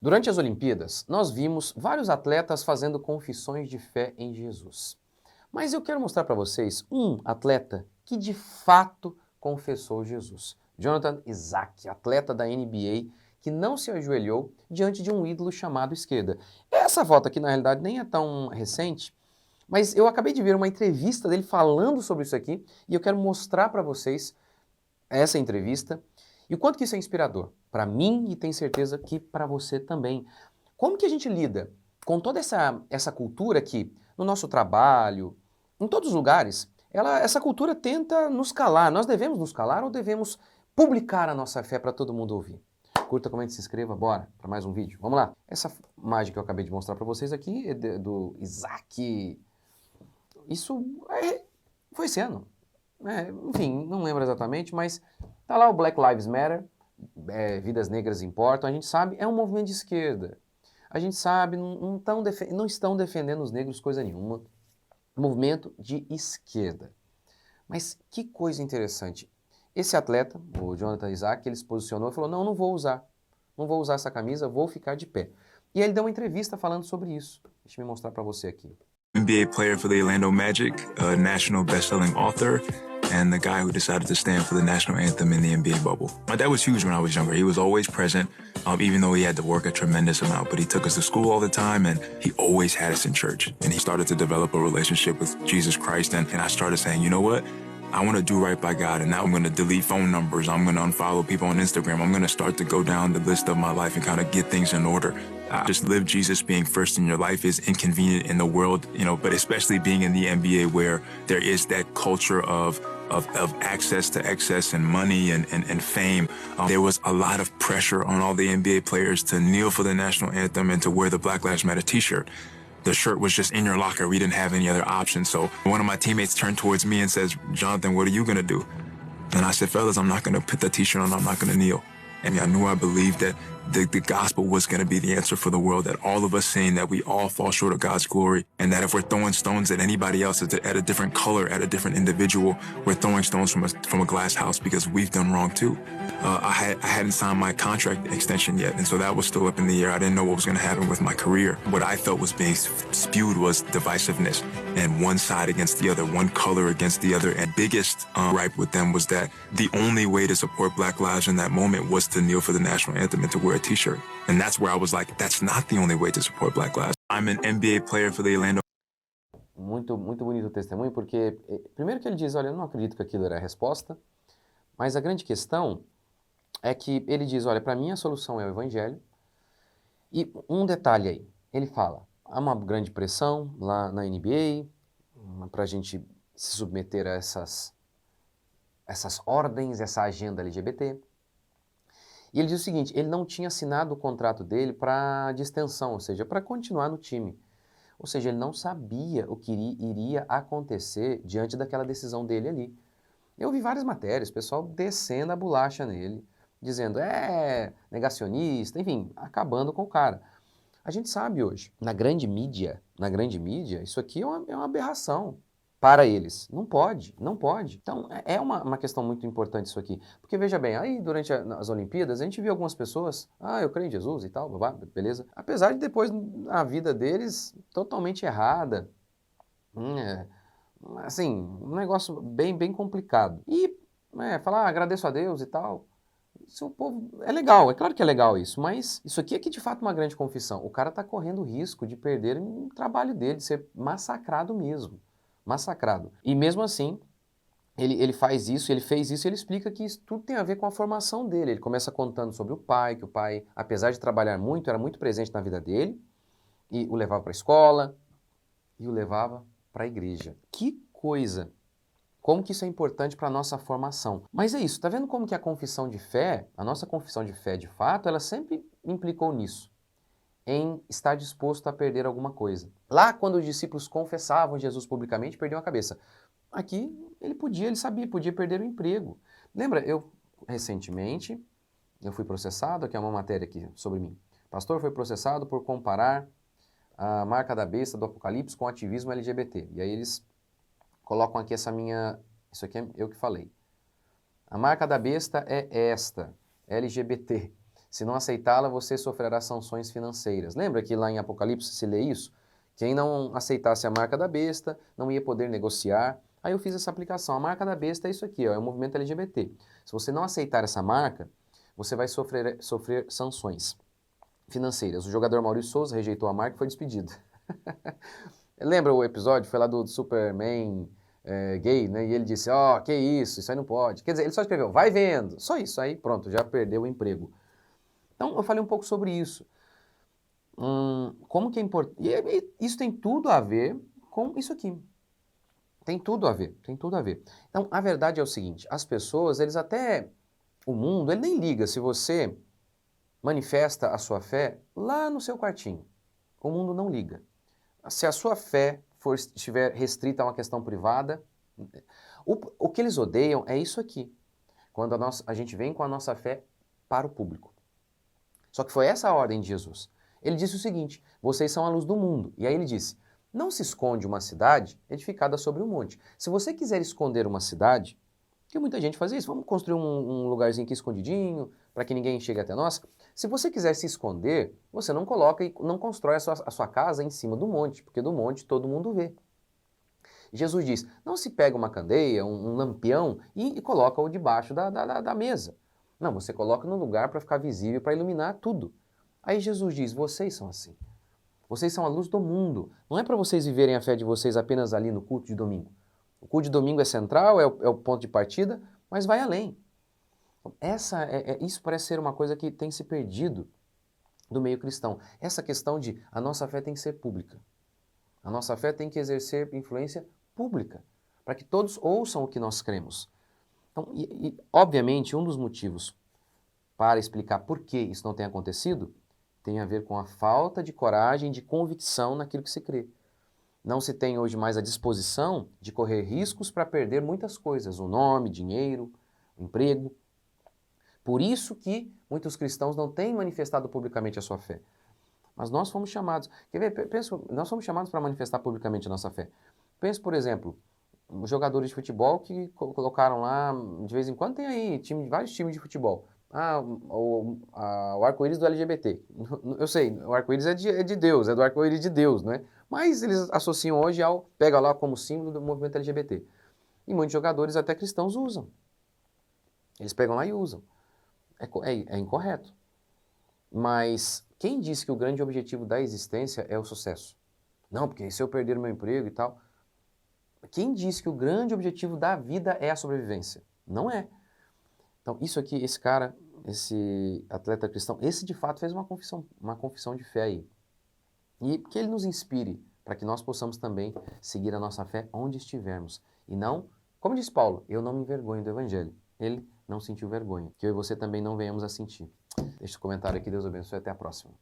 Durante as Olimpíadas, nós vimos vários atletas fazendo confissões de fé em Jesus. Mas eu quero mostrar para vocês um atleta que de fato confessou Jesus. Jonathan Isaac, atleta da NBA, que não se ajoelhou diante de um ídolo chamado esquerda. Essa foto aqui, na realidade, nem é tão recente, mas eu acabei de ver uma entrevista dele falando sobre isso aqui e eu quero mostrar para vocês essa entrevista e o quanto que isso é inspirador para mim e tenho certeza que para você também. Como que a gente lida com toda essa cultura que no nosso trabalho, em todos os lugares, essa cultura tenta nos calar. Nós devemos nos calar ou devemos publicar a nossa fé para todo mundo ouvir? Curta, comente, se inscreva, bora para mais um vídeo. Vamos lá. Essa imagem que eu acabei de mostrar para vocês aqui é do Isaac. Isso foi esse ano. Enfim, não lembro exatamente, mas tá lá o Black Lives Matter, vidas negras importam, a gente sabe, é um movimento de esquerda. A gente sabe, não estão defendendo os negros coisa nenhuma. Movimento de esquerda. Mas que coisa interessante. Esse atleta, o Jonathan Isaac, ele se posicionou e falou, não vou usar. Não vou usar essa camisa, vou ficar de pé. E ele deu uma entrevista falando sobre isso. Deixa eu mostrar para você aqui. NBA player for the Orlando Magic, a national best-selling author, and the guy who decided to stand for the national anthem in the NBA bubble. My dad was huge when I was younger. He was always present, even though he had to work a tremendous amount. But he took us to school all the time, and he always had us in church. And he started to develop a relationship with Jesus Christ, and I started saying, you know what? I want to do right by God, and now I'm going to delete phone numbers. I'm going to unfollow people on Instagram. I'm going to start to go down the list of my life and kind of get things in order. Just live Jesus being first in your life is inconvenient in the world, but especially being in the NBA where there is that culture of access to excess and money and fame. There was a lot of pressure on all the NBA players to kneel for the national anthem and to wear the Black Lives Matter t-shirt. The shirt was just in your locker. We didn't have any other option. So one of my teammates turned towards me and says, Jonathan, what are you going to do? And I said, fellas, I'm not going to put the t-shirt on. I'm not going to kneel. And I knew I believed that the gospel was going to be the answer for the world, that all of us saying that we all fall short of God's glory, and that if we're throwing stones at anybody else at a different color, at a different individual, we're throwing stones from a glass house because we've done wrong too. I hadn't signed my contract extension yet, and so that was still up in the air. I didn't know what was going to happen with my career. What I felt was being spewed was divisiveness, and one side against the other, one color against the other. And biggest gripe with them was that the only way to support Black lives in that moment was to kneel for the national anthem and to wear a t-shirt. And that's where I was like, that's not the only way to support Black lives. I'm an NBA player for the Orlando. Muito, muito bonito o testemunho, porque primeiro que ele diz, olha, eu não acredito que aquilo era a resposta, mas a grande questão é que ele diz, olha, para mim a solução é o evangelho. E um detalhe aí, ele fala, há uma grande pressão lá na NBA para a gente se submeter a essas ordens, essa agenda LGBT. E ele diz o seguinte, ele não tinha assinado o contrato dele para distensão, ou seja, para continuar no time. Ou seja, ele não sabia o que iria acontecer diante daquela decisão dele ali. Eu vi várias matérias, o pessoal descendo a bolacha nele, dizendo, negacionista, enfim, acabando com o cara. A gente sabe hoje, na grande mídia, isso aqui é uma aberração para eles. Não pode, não pode. Então, é uma questão muito importante isso aqui. Porque, veja bem, aí durante as Olimpíadas, a gente viu algumas pessoas, eu creio em Jesus e tal, beleza. Apesar de depois a vida deles totalmente errada, assim, um negócio bem complicado. E falar, agradeço a Deus e tal, isso o povo, é legal, é claro que é legal isso, mas isso aqui é que de fato uma grande confissão. O cara está correndo o risco de perder o trabalho dele, de ser massacrado mesmo. Massacrado. E mesmo assim, ele faz isso, ele fez isso, e ele explica que isso tudo tem a ver com a formação dele. Ele começa contando sobre o pai, que o pai, apesar de trabalhar muito, era muito presente na vida dele, e o levava para a escola, e o levava para a igreja. Que coisa! Como que isso é importante para a nossa formação. Mas é isso, tá vendo como que a confissão de fé, a nossa confissão de fé de fato, ela sempre implicou nisso, em estar disposto a perder alguma coisa. Lá, quando os discípulos confessavam Jesus publicamente, perdiam a cabeça. Aqui, ele sabia, podia perder o emprego. Lembra, recentemente, eu fui processado, aqui é uma matéria aqui sobre mim. Pastor foi processado por comparar a marca da besta do Apocalipse com o ativismo LGBT. E aí eles colocam aqui isso aqui é eu que falei. A marca da besta é esta, LGBT. Se não aceitá-la, você sofrerá sanções financeiras. Lembra que lá em Apocalipse se lê isso? Quem não aceitasse a marca da besta não ia poder negociar. Aí eu fiz essa aplicação. A marca da besta é isso aqui, ó, é o movimento LGBT. Se você não aceitar essa marca, você vai sofrer sanções financeiras. O jogador Maurício Souza rejeitou a marca e foi despedido. Lembra o episódio? Foi lá do Superman gay, né? E ele disse, ó, que isso aí não pode. Quer dizer, ele só escreveu, vai vendo. Só isso, aí pronto, já perdeu o emprego. Então, eu falei um pouco sobre isso. Como que é importante... E isso tem tudo a ver com isso aqui. Tem tudo a ver, tem tudo a ver. Então, a verdade é o seguinte, as pessoas, eles até... O mundo, ele nem liga se você manifesta a sua fé lá no seu quartinho. O mundo não liga. Se a sua fé estiver restrita a uma questão privada, o que eles odeiam é isso aqui. Quando a gente vem com a nossa fé para o público. Só que foi essa a ordem de Jesus. Ele disse o seguinte, vocês são a luz do mundo. E aí ele disse, não se esconde uma cidade edificada sobre um monte. Se você quiser esconder uma cidade, que muita gente faz isso, vamos construir um lugarzinho aqui escondidinho, para que ninguém chegue até nós. Se você quiser se esconder, você não coloca e não constrói a sua casa em cima do monte, porque do monte todo mundo vê. Jesus diz, não se pega uma candeia, um lampião e coloca-o debaixo da mesa. Não, você coloca no lugar para ficar visível, para iluminar tudo. Aí Jesus diz, vocês são assim. Vocês são a luz do mundo. Não é para vocês viverem a fé de vocês apenas ali no culto de domingo. O culto de domingo é central, é o ponto de partida, mas vai além. Isso parece ser uma coisa que tem se perdido do meio cristão. Essa questão de a nossa fé tem que ser pública. A nossa fé tem que exercer influência pública, para que todos ouçam o que nós cremos. Então, obviamente, um dos motivos para explicar por que isso não tem acontecido tem a ver com a falta de coragem, de convicção naquilo que se crê. Não se tem hoje mais a disposição de correr riscos para perder muitas coisas, o nome, dinheiro, emprego. Por isso que muitos cristãos não têm manifestado publicamente a sua fé. Mas nós fomos chamados, quer ver, nós fomos chamados para manifestar publicamente a nossa fé. Pense, por exemplo, os jogadores de futebol que colocaram lá, de vez em quando tem aí vários times de futebol. O arco-íris do LGBT. Eu sei, o arco-íris é de Deus, é do arco-íris de Deus, não é? Mas eles associam hoje pega lá como símbolo do movimento LGBT. E muitos jogadores, até cristãos, usam. Eles pegam lá e usam. É incorreto. Mas quem disse que o grande objetivo da existência é o sucesso? Não, porque se eu perder o meu emprego e tal... Quem disse que o grande objetivo da vida é a sobrevivência? Não é. Então, isso aqui, esse cara, esse atleta cristão, esse de fato fez uma confissão de fé aí. E que ele nos inspire para que nós possamos também seguir a nossa fé onde estivermos. E não, como diz Paulo, eu não me envergonho do evangelho. Ele não sentiu vergonha. Que eu e você também não venhamos a sentir. Deixa o comentário aqui, Deus abençoe, até a próxima.